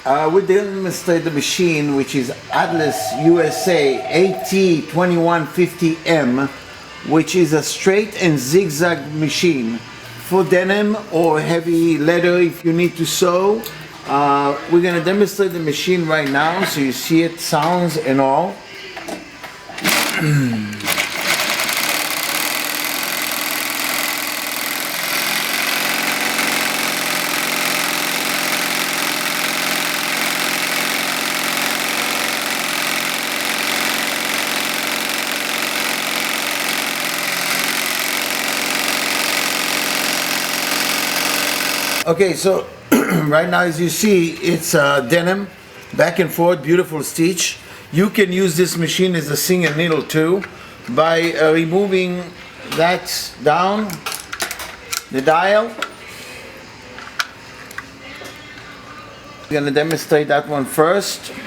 We demonstrate the machine, which is AtlasUSA AT2150M, which is a straight and zigzag machine for denim or heavy leather if you need to sew. We're going to demonstrate the machine right now so you see it, sounds and all. Okay, so right now as you see, it's denim, back and forth, beautiful stitch. You can use this machine as a single needle too by removing that down, the dial. I'm going to demonstrate that one first. It's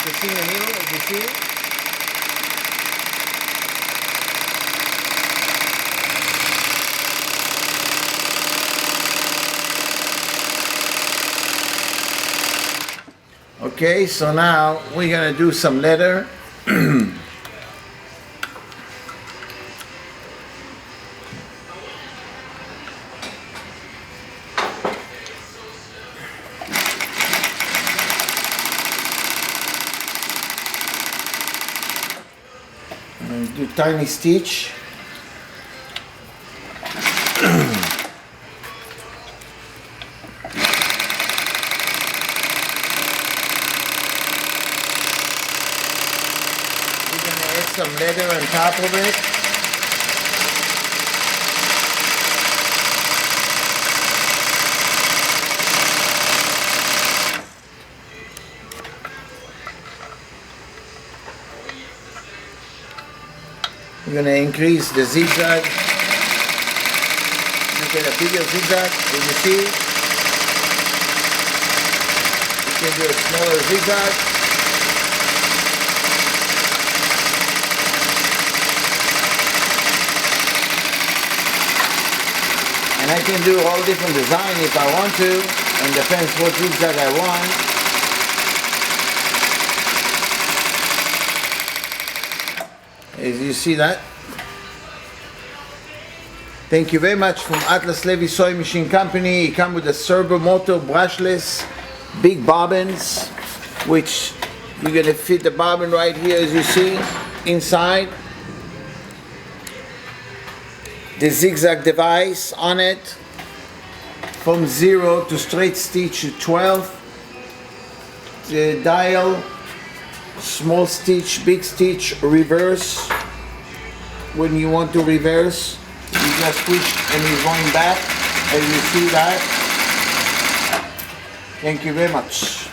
a single needle, as you see. Okay, so now we're going to do some leather. Do tiny stitch. Some leather on top of it. We're going to increase the zigzag. Make it a bigger zigzag, as you see. You can do a smaller zigzag. And I can do all different design if I want to, and depends what zigzag I want. As you see that. Thank you very much from Atlas Levy Sewing Machine Company. It comes with a servo motor, brushless, big bobbins, which you're going to fit the bobbin right here as you see inside. The zigzag device on it from 0 to straight stitch to 12. The dial, small stitch, big stitch, reverse. When you want to reverse, you just switch and you're going back, and you see that. Thank you very much.